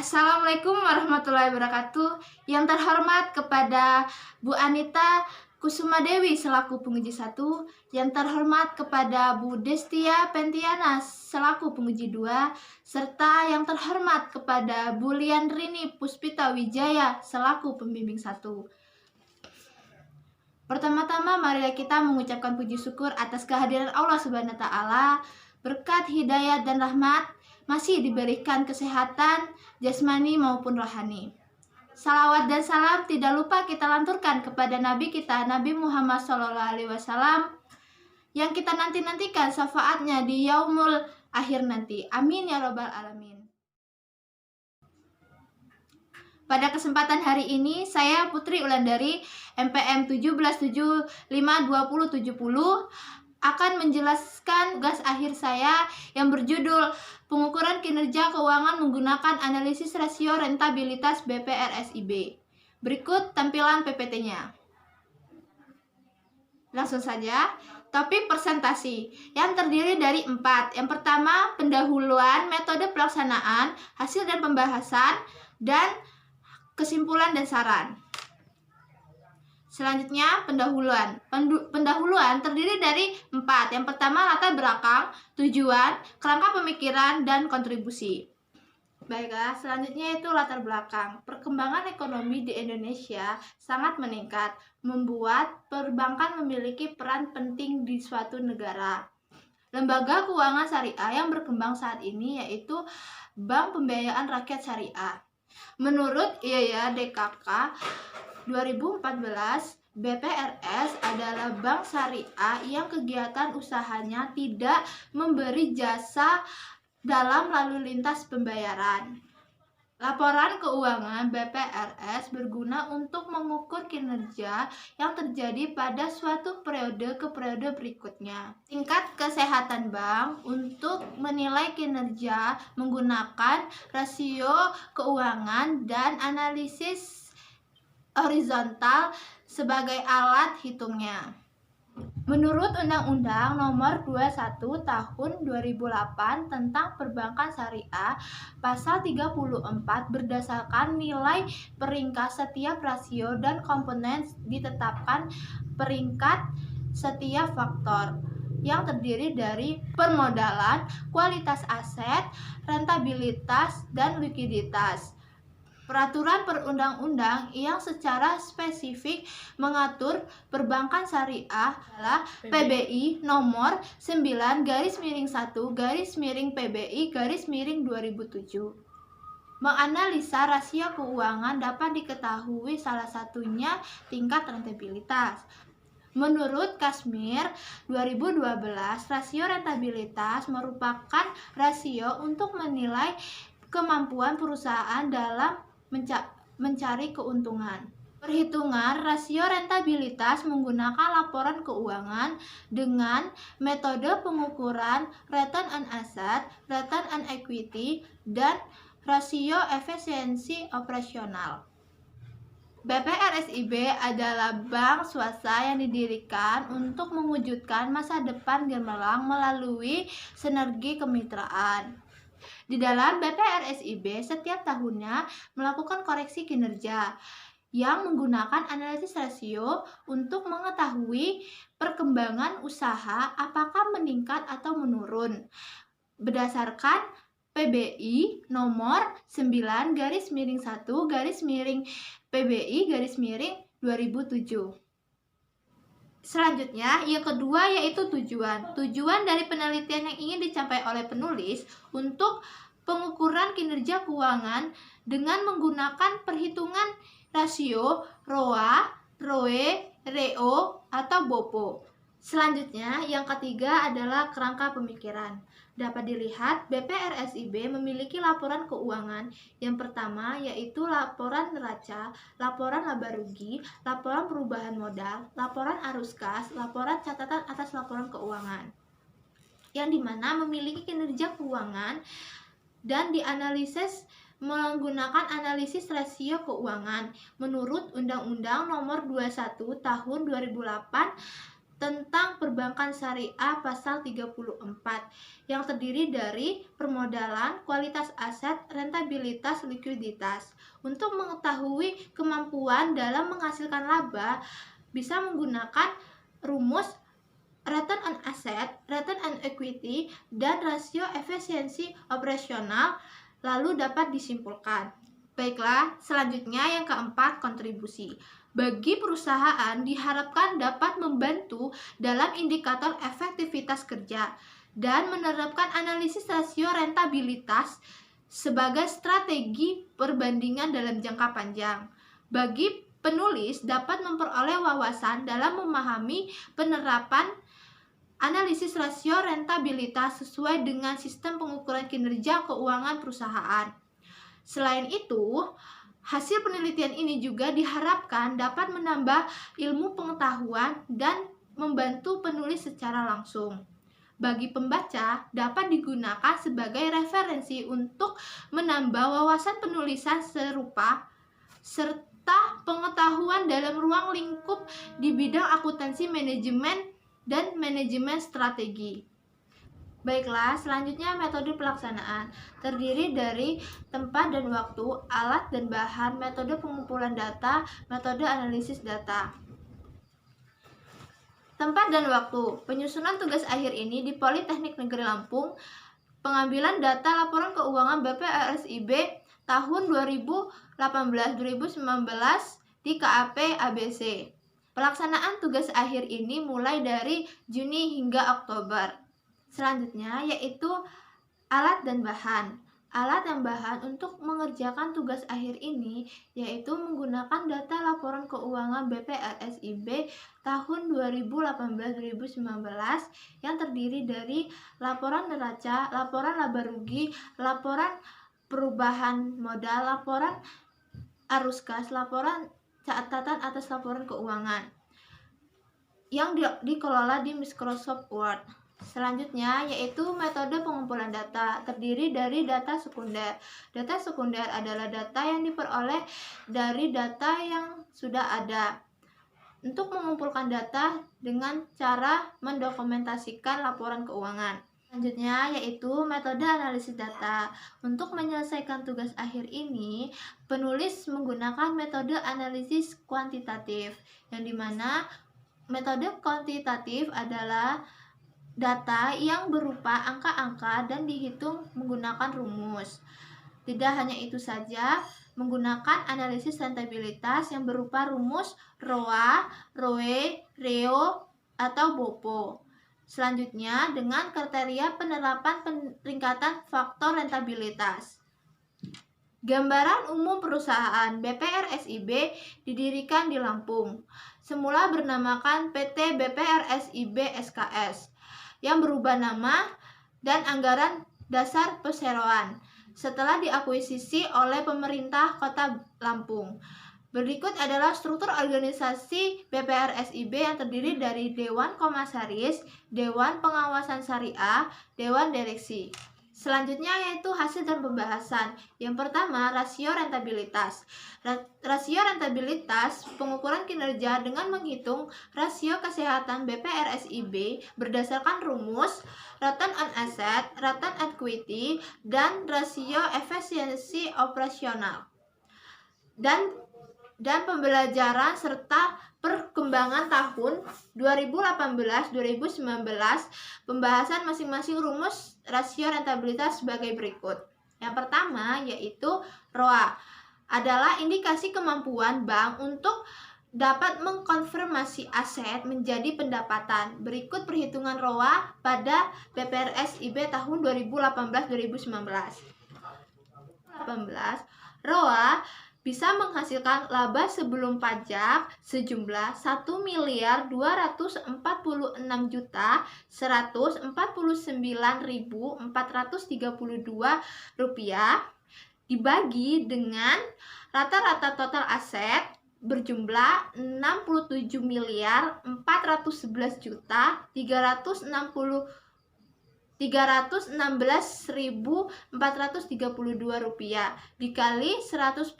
Assalamualaikum warahmatullahi wabarakatuh. Yang terhormat kepada Bu Anita Kusumadewi selaku penguji 1, yang terhormat kepada Bu Destia Pentiana selaku penguji 2, serta yang terhormat kepada Bu Liandrini Puspita Wijaya selaku pembimbing 1. Pertama-tama marilah kita mengucapkan puji syukur atas kehadiran Allah Subhanahu wa taala, berkat hidayah dan rahmat masih diberikan kesehatan jasmani maupun rohani. Salawat dan salam tidak lupa kita lanturkan kepada Nabi kita, Nabi Muhammad SAW, yang kita nantikan syafaatnya di yaumul akhir nanti. Amin ya robbal alamin. Pada kesempatan hari ini, saya Putri Ulandari, MPM 17752070, akan menjelaskan tugas akhir saya yang berjudul Pengukuran Kinerja Keuangan Menggunakan Analisis Rasio Rentabilitas BPRSIB. Berikut tampilan PPT-nya. Langsung saja, topik presentasi yang terdiri dari 4. Yang pertama, pendahuluan, metode pelaksanaan, hasil dan pembahasan, dan kesimpulan dan saran. Selanjutnya, pendahuluan. Pendahuluan terdiri dari 4. Yang pertama, latar belakang, tujuan, kerangka pemikiran, dan kontribusi. Baiklah, selanjutnya itu latar belakang. Perkembangan ekonomi di Indonesia sangat meningkat, membuat perbankan memiliki peran penting di suatu negara. Lembaga keuangan syariah yang berkembang saat ini yaitu Bank Pembiayaan Rakyat Syariah. Menurut IAIA-DKK 2014, BPRS adalah bank syariah yang kegiatan usahanya tidak memberi jasa dalam lalu lintas pembayaran. Laporan keuangan BPRS berguna untuk mengukur kinerja yang terjadi pada suatu periode ke periode berikutnya. Tingkat kesehatan bank untuk menilai kinerja menggunakan rasio keuangan dan analisis horizontal sebagai alat hitungnya. Menurut Undang-Undang Nomor 21 Tahun 2008 tentang Perbankan Syariah, Pasal 34 berdasarkan nilai peringkat setiap rasio dan komponen ditetapkan peringkat setiap faktor yang terdiri dari permodalan, kualitas aset, rentabilitas, dan likuiditas. Peraturan perundang-undang yang secara spesifik mengatur perbankan syariah adalah PBI nomor 9-1-PBI-2007. Menganalisa rasio keuangan dapat diketahui salah satunya tingkat rentabilitas. Menurut Kashmir 2012, rasio rentabilitas merupakan rasio untuk menilai kemampuan perusahaan dalam mencari keuntungan. Perhitungan rasio rentabilitas menggunakan laporan keuangan dengan metode pengukuran return on asset, return on equity, dan rasio efisiensi operasional. BPRSIB adalah bank swasta yang didirikan untuk mewujudkan masa depan gemilang melalui sinergi kemitraan. Di dalam BPRSIB setiap tahunnya melakukan koreksi kinerja yang menggunakan analisis rasio untuk mengetahui perkembangan usaha apakah meningkat atau menurun berdasarkan PBI nomor 9-1-PBI-2007. Selanjutnya, yang kedua yaitu tujuan. Tujuan dari penelitian yang ingin dicapai oleh penulis untuk pengukuran kinerja keuangan dengan menggunakan perhitungan rasio ROA, ROE, REO, atau BOPO. Selanjutnya, yang ketiga adalah kerangka pemikiran. Dapat dilihat, BPRSIB memiliki laporan keuangan. Yang pertama yaitu laporan neraca, laporan laba rugi, laporan perubahan modal, laporan arus kas, laporan catatan atas laporan keuangan. Yang dimana memiliki kinerja keuangan dan dianalisis menggunakan analisis rasio keuangan menurut Undang-Undang Nomor 21 Tahun 2008 tentang perbankan syariah pasal 34 yang terdiri dari permodalan, kualitas aset, rentabilitas, likuiditas. Untuk mengetahui kemampuan dalam menghasilkan laba, bisa menggunakan rumus return on asset, return on equity, dan rasio efisiensi operasional, lalu dapat disimpulkan. Baiklah, selanjutnya yang keempat, kontribusi. Bagi perusahaan diharapkan dapat membantu dalam indikator efektivitas kerja dan menerapkan analisis rasio rentabilitas sebagai strategi perbandingan dalam jangka panjang. Bagi penulis dapat memperoleh wawasan dalam memahami penerapan analisis rasio rentabilitas sesuai dengan sistem pengukuran kinerja keuangan perusahaan. Selain itu, hasil penelitian ini juga diharapkan dapat menambah ilmu pengetahuan dan membantu penulis secara langsung. Bagi pembaca, dapat digunakan sebagai referensi untuk menambah wawasan penulisan serupa serta pengetahuan dalam ruang lingkup di bidang akuntansi manajemen dan manajemen strategi. Baiklah, selanjutnya metode pelaksanaan. Terdiri dari tempat dan waktu, alat dan bahan, metode pengumpulan data, metode analisis data. Tempat dan waktu. Penyusunan tugas akhir ini di Politeknik Negeri Lampung. Pengambilan data laporan keuangan BPRSIB tahun 2018-2019 di KAP ABC. Pelaksanaan tugas akhir ini mulai dari Juni hingga Oktober. Selanjutnya yaitu alat dan bahan. Alat dan bahan untuk mengerjakan tugas akhir ini yaitu menggunakan data laporan keuangan BPRSIB tahun 2018-2019 yang terdiri dari laporan neraca, laporan laba rugi, laporan perubahan modal, laporan arus kas, laporan catatan atas laporan keuangan yang dikelola di Microsoft Word. Selanjutnya yaitu metode pengumpulan data, terdiri dari data sekunder. Data sekunder adalah data yang diperoleh dari data yang sudah ada. Untuk mengumpulkan data dengan cara mendokumentasikan laporan keuangan. Selanjutnya yaitu metode analisis data. Untuk menyelesaikan tugas akhir ini, penulis menggunakan metode analisis kuantitatif, yang dimana metode kuantitatif adalah data yang berupa angka-angka dan dihitung menggunakan rumus. Tidak hanya itu saja, menggunakan analisis rentabilitas yang berupa rumus ROA, ROE, REO, atau BOPO. Selanjutnya, dengan kriteria penerapan peningkatan faktor rentabilitas. Gambaran umum perusahaan BPRSIB didirikan di Lampung. Semula bernamakan PT BPRSIB SKS yang berubah nama dan anggaran dasar perseroan setelah diakuisisi oleh pemerintah Kota Lampung. Berikut adalah struktur organisasi BPRSIB yang terdiri dari Dewan Komisaris, Dewan Pengawasan Syariah, Dewan Direksi. Selanjutnya yaitu hasil dan pembahasan. Yang pertama, rasio rentabilitas. Rasio rentabilitas pengukuran kinerja dengan menghitung rasio kesehatan BPRSIB berdasarkan rumus return on asset, return on equity, dan rasio efisiensi operasional. Dan pembelajaran serta perkembangan tahun 2018-2019, pembahasan masing-masing rumus rasio rentabilitas sebagai berikut. Yang pertama yaitu ROA adalah indikasi kemampuan bank untuk dapat mengkonversi aset menjadi pendapatan. Berikut perhitungan ROA pada BPRSIB tahun 2018-2019. ROA bisa menghasilkan laba sebelum pajak sejumlah 1.244.149.432 rupiah dibagi dengan rata-rata total aset berjumlah 67.416.432 rupiah dikali 100%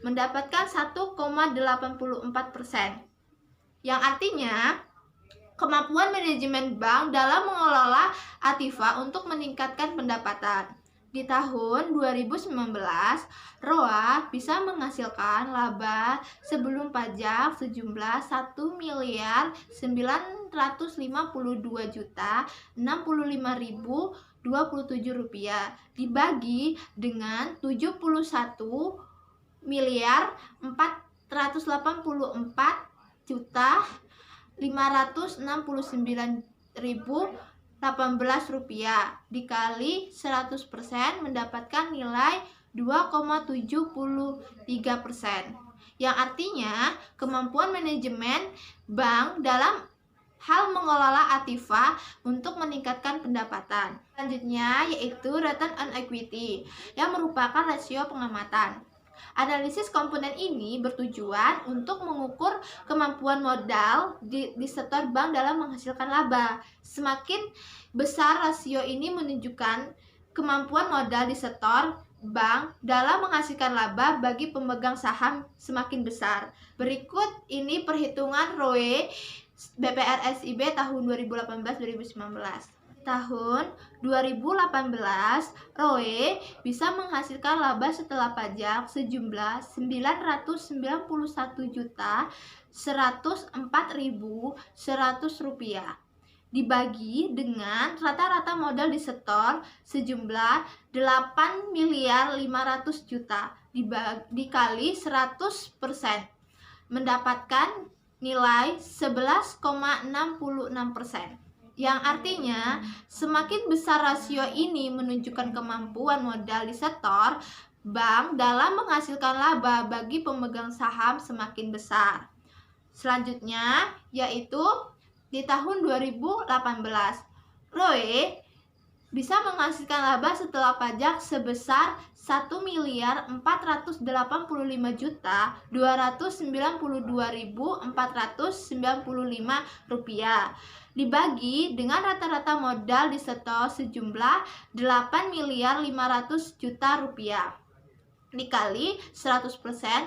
mendapatkan 1,84%, yang artinya Kemampuan manajemen bank dalam mengelola aktiva untuk meningkatkan pendapatan. Di tahun 2019, ROA bisa menghasilkan laba sebelum pajak sejumlah 1.952.065.027 rupiah dibagi dengan 71.484.569.018 rupiah dikali 100% mendapatkan nilai 2,73%, yang artinya kemampuan manajemen bank dalam hal mengelola aktiva untuk meningkatkan pendapatan. Selanjutnya yaitu return on equity yang merupakan rasio pengamatan. Analisis komponen ini bertujuan untuk mengukur kemampuan modal di sektor bank dalam menghasilkan laba. Semakin besar rasio ini menunjukkan kemampuan modal di sektor bank dalam menghasilkan laba bagi pemegang saham semakin besar. Berikut ini perhitungan ROE BPR.SIB tahun 2018-2019. Tahun 2018, ROE bisa menghasilkan laba setelah pajak sejumlah 991.104.100 rupiah dibagi dengan rata-rata modal di sektor sejumlah 8.500.000.000 dikali 100% mendapatkan nilai 11,66%. Yang artinya semakin besar rasio ini menunjukkan kemampuan modal di sektor bank dalam menghasilkan laba bagi pemegang saham semakin besar. Selanjutnya yaitu di tahun 2018, ROE bisa menghasilkan laba setelah pajak sebesar 1.485.292.495 rupiah dibagi dengan rata-rata modal di sektor sejumlah 8.500.000.000 rupiah dikali 100%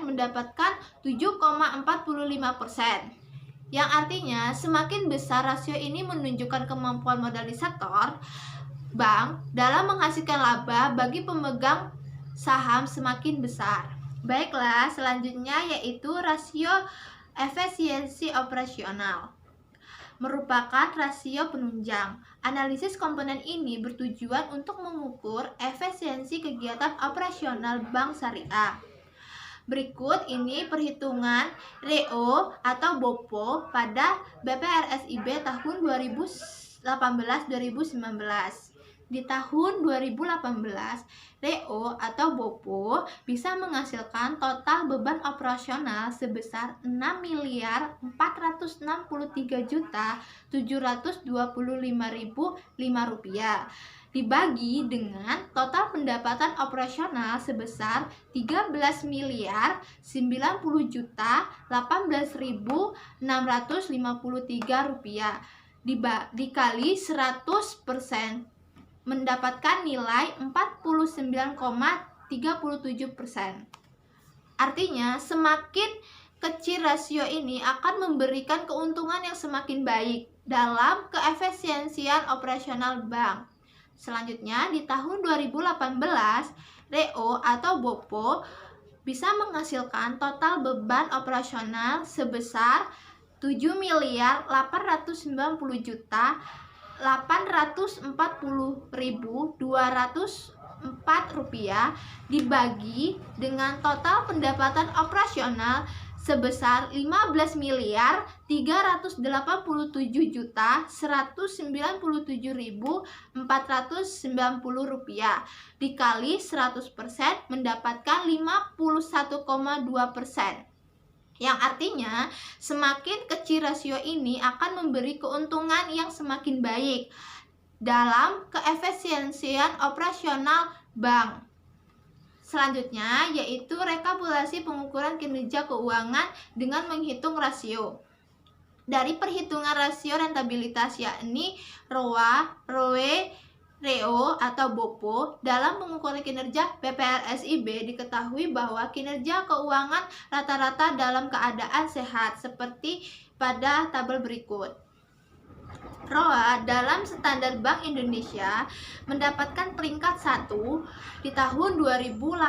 mendapatkan 7,45%, yang artinya semakin besar rasio ini menunjukkan kemampuan modal di sektor bank dalam menghasilkan laba bagi pemegang saham semakin besar. Baiklah, selanjutnya yaitu rasio efisiensi operasional, merupakan rasio penunjang. Analisis komponen ini bertujuan untuk mengukur efisiensi kegiatan operasional bank syariah. Berikut ini perhitungan REO atau BOPO pada BPR.SIB tahun 2018-2019. Di tahun 2018, REO atau BOPO bisa menghasilkan total beban operasional sebesar 6.463.725.005 rupiah dibagi dengan total pendapatan operasional sebesar 13.090.18.653 rupiah dikali 100% mendapatkan nilai 49,37%. Artinya semakin kecil rasio ini akan memberikan keuntungan yang semakin baik dalam keefisiensian operasional bank. Selanjutnya di tahun 2018, REO atau BOPO bisa menghasilkan total beban operasional sebesar 7.890.204 rupiah dibagi dengan total pendapatan operasional sebesar 15.387.197.490 rupiah dikali 100% mendapatkan 51,2%. Yang artinya semakin kecil rasio ini akan memberi keuntungan yang semakin baik dalam keefisiensian operasional bank. Selanjutnya yaitu rekapitulasi pengukuran kinerja keuangan dengan menghitung rasio. Dari perhitungan rasio rentabilitas yakni ROA, ROE, REO atau BOPO dalam pengukuran kinerja BPR.SIB diketahui bahwa kinerja keuangan rata-rata dalam keadaan sehat seperti pada tabel berikut. ROA dalam standar Bank Indonesia mendapatkan peringkat 1 di tahun 2018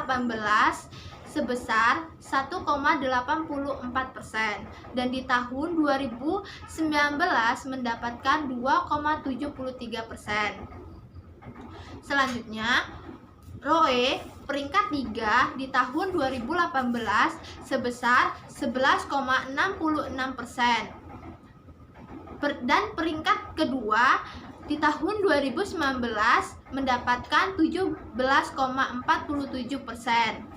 sebesar 1,84% dan di tahun 2019 mendapatkan 2,73%. Selanjutnya, ROE peringkat 3 di tahun 2018 sebesar 11,66%. Dan peringkat kedua di tahun 2019 mendapatkan 17,47%.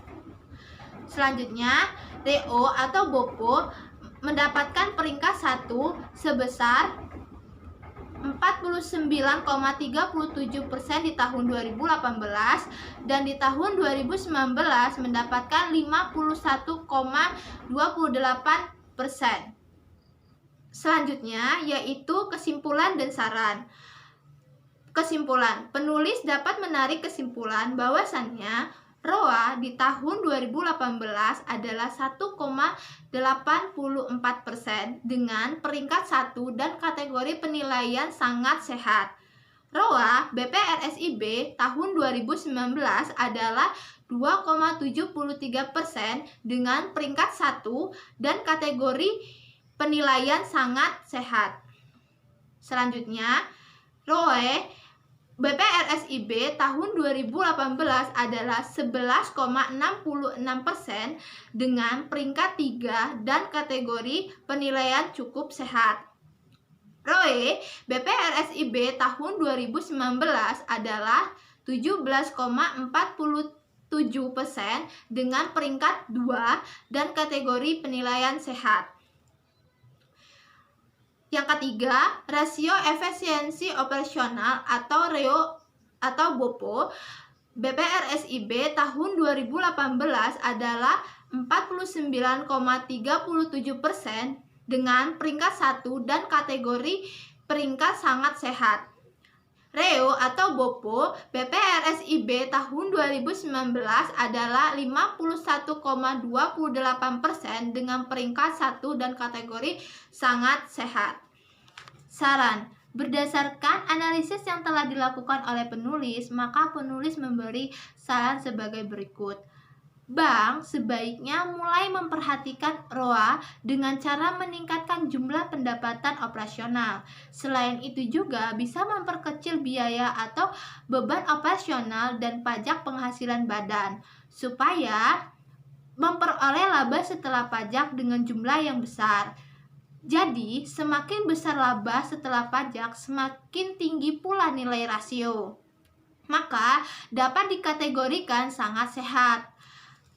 Selanjutnya, REO atau BOPO mendapatkan peringkat 1 sebesar 49,37% di tahun 2018 dan di tahun 2019 mendapatkan 51,28%. Selanjutnya yaitu kesimpulan dan saran. Kesimpulan, penulis dapat menarik kesimpulan bahwasannya ROA di tahun 2018 adalah 1,84% dengan peringkat 1 dan kategori penilaian sangat sehat. ROA BPRSIB tahun 2019 adalah 2,73% dengan peringkat 1 dan kategori penilaian sangat sehat. Selanjutnya, ROE BPRSIB tahun 2018 adalah 11,66% dengan peringkat 3 dan kategori penilaian cukup sehat. ROE BPRSIB tahun 2019 adalah 17,47% dengan peringkat 2 dan kategori penilaian sehat. Yang ketiga, rasio efisiensi operasional atau REO atau BOPO BPRSIB tahun 2018 adalah 49,37% dengan peringkat 1 dan kategori peringkat sangat sehat. REO atau BOPO BPRSIB tahun 2019 adalah 51,28% dengan peringkat 1 dan kategori sangat sehat. Saran, berdasarkan analisis yang telah dilakukan oleh penulis, maka penulis memberi saran sebagai berikut. Bank sebaiknya mulai memperhatikan ROA dengan cara meningkatkan jumlah pendapatan operasional. Selain itu juga bisa memperkecil biaya atau beban operasional dan pajak penghasilan badan, supaya memperoleh laba setelah pajak dengan jumlah yang besar. Jadi, semakin besar laba setelah pajak, semakin tinggi pula nilai rasio. Maka, dapat dikategorikan sangat sehat.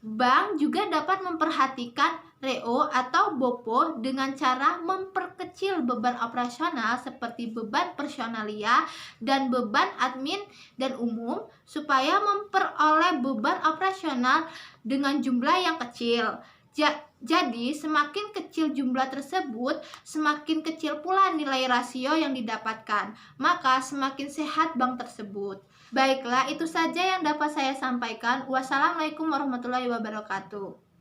Bank juga dapat memperhatikan REO atau BOPO dengan cara memperkecil beban operasional seperti beban personalia dan beban admin dan umum supaya memperoleh beban operasional dengan jumlah yang kecil. Jadi, semakin kecil jumlah tersebut, semakin kecil pula nilai rasio yang didapatkan. Maka, semakin sehat bank tersebut. Baiklah, itu saja yang dapat saya sampaikan. Wassalamualaikum warahmatullahi wabarakatuh.